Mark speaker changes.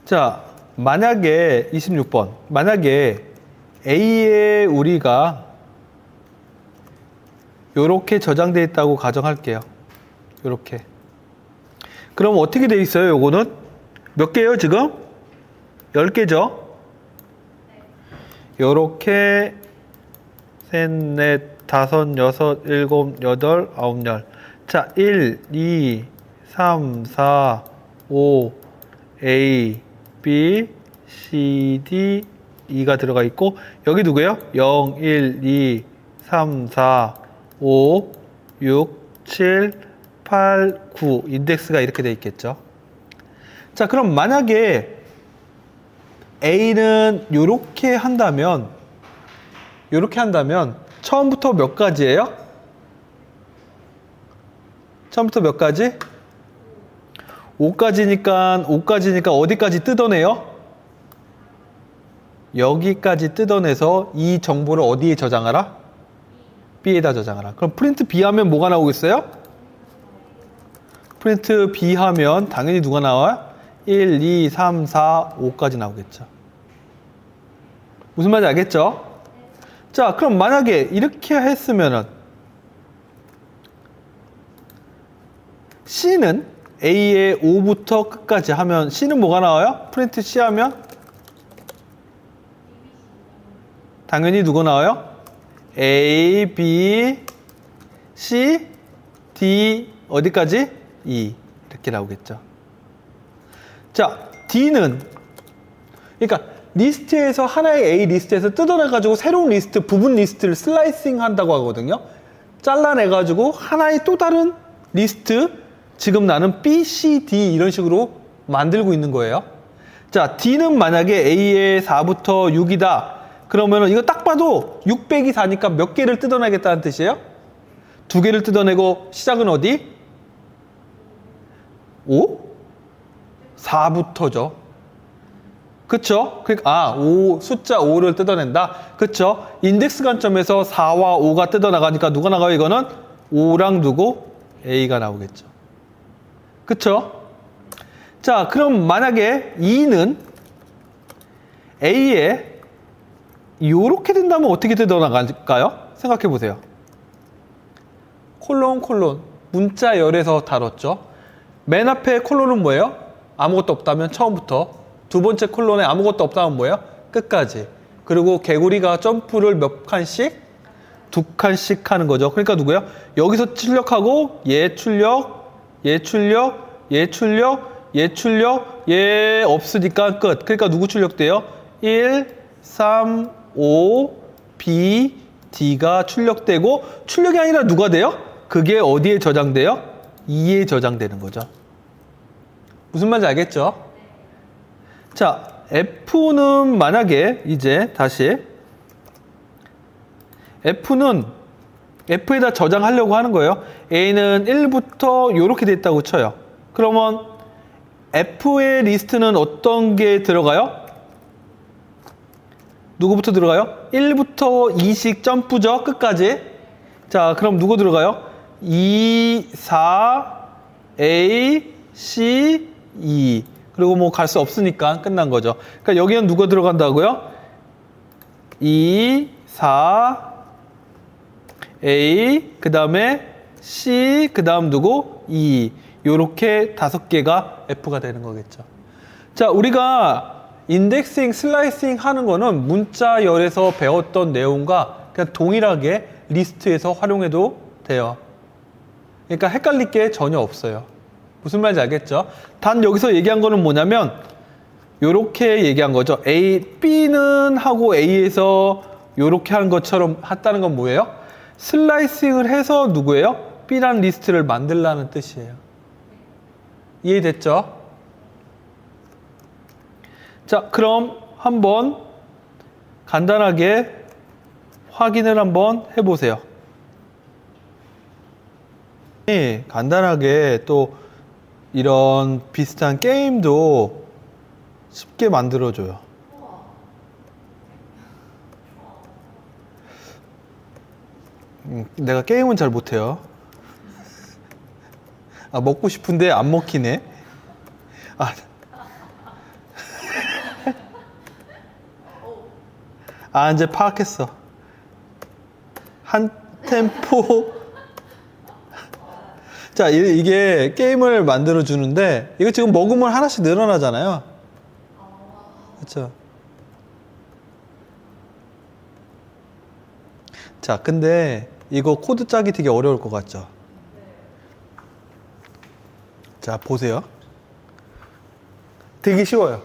Speaker 1: 자, 만약에 26번. 만약에 A에 우리가 요렇게 저장되어 있다고 가정할게요. 요렇게. 그럼 어떻게 되어 있어요? 요거는 몇 개예요, 지금? 10개죠? 요렇게 셋, 넷, 다섯, 여섯, 일곱, 여덟, 아홉, 열. 자, 1, 2, 3, 4, 5, A, B, C, D, E가 들어가 있고, 여기 누구예요? 0, 1, 2, 3, 4, 5, 6, 7, 8, 9. 인덱스가 이렇게 돼 있겠죠. 자, 그럼 만약에 A는 요렇게 한다면 처음부터 몇 가지예요? 처음부터 몇 가지? 5가지니까 어디까지 뜯어내요? 여기까지 뜯어내서 이 정보를 어디에 저장하라? B에다 저장하라. 그럼 프린트 B 하면 뭐가 나오겠어요? 프린트 B 하면 당연히 누가 나와요? 1, 2, 3, 4, 5까지 나오겠죠. 무슨 말인지 알겠죠? 자, 그럼 만약에 이렇게 했으면은 C는 A의 5부터 끝까지 하면 C는 뭐가 나와요? 프린트 C 하면 당연히 누가 나와요? A, B, C, D 어디까지? E 이렇게 나오겠죠. 자, D는 그러니까 리스트에서 하나의 A 리스트에서 뜯어내가지고 새로운 리스트, 부분 리스트를 슬라이싱 한다고 하거든요. 잘라내가지고 하나의 또 다른 리스트, 지금 나는 B, C, D 이런 식으로 만들고 있는 거예요. 자, D는 만약에 A의 4부터 6이다. 그러면은 이거 딱 봐도 6 빼기 4니까 몇 개를 뜯어내겠다는 뜻이에요? 2개를 뜯어내고 시작은 어디? 5? 4부터죠. 그쵸? 그러니까 5, 숫자 5를 뜯어낸다. 그쵸? 인덱스 관점에서 4와 5가 뜯어나가니까 누가 나가요? 이거는 5랑 누구? A가 나오겠죠. 그쵸? 자, 그럼 만약에 2는 A에 요렇게 된다면 어떻게 뜯어나갈까요? 생각해 보세요. 콜론 문자열에서 다뤘죠. 맨 앞에 콜론은 뭐예요? 아무것도 없다면 처음부터. 두 번째 콜론에 아무것도 없다면 뭐예요? 끝까지. 그리고 개구리가 점프를 몇 칸씩? 2칸씩 하는 거죠. 그러니까 누구예요? 여기서 출력하고 얘 출력, 얘 출력, 얘 출력, 얘 출력, 얘 없으니까 끝. 그러니까 누구 출력돼요? 1, 3, 5, B, D가 출력되고 출력이 아니라 누가 돼요? 그게 어디에 저장돼요? 2에 저장되는 거죠. 무슨 말인지 알겠죠? 자, F는 만약에 이제 다시 F는 F에다 저장하려고 하는 거예요. A는 1부터 이렇게 돼 있다고 쳐요. 그러면 F의 리스트는 어떤 게 들어가요? 누구부터 들어가요? 1부터 2씩 점프죠. 끝까지. 자, 그럼 누구 들어가요? 2, 4, A, C, E. 그리고 뭐 갈 수 없으니까 끝난 거죠. 그러니까 여기는 누가 들어간다고요? 2, 4, A, 그 다음에 C, 그 다음 누구? E. 요렇게 5개가 F가 되는 거겠죠. 자, 우리가 인덱싱, 슬라이싱 하는 거는 문자열에서 배웠던 내용과 그냥 동일하게 리스트에서 활용해도 돼요. 그러니까 헷갈릴 게 전혀 없어요. 무슨 말인지 알겠죠? 단 여기서 얘기한 거는 뭐냐면 요렇게 얘기한 거죠. A, B는 하고 A에서 요렇게 한 것처럼 했다는 건 뭐예요? 슬라이싱을 해서 누구예요? B라는 리스트를 만들라는 뜻이에요. 이해됐죠? 자, 그럼 한번 간단하게 확인을 한번 해보세요. 간단하게 또 이런 비슷한 게임도 쉽게 만들어줘요. 내가 게임은 잘 못해요. 먹고 싶은데 안 먹히네. 아, 이제 파악했어. 한 템포. 자, 이게 게임을 만들어 주는데 이거 지금 먹으면 하나씩 늘어나잖아요. 그렇죠? 자, 근데 이거 코드 짜기 되게 어려울 것 같죠? 자, 보세요. 되게 쉬워요.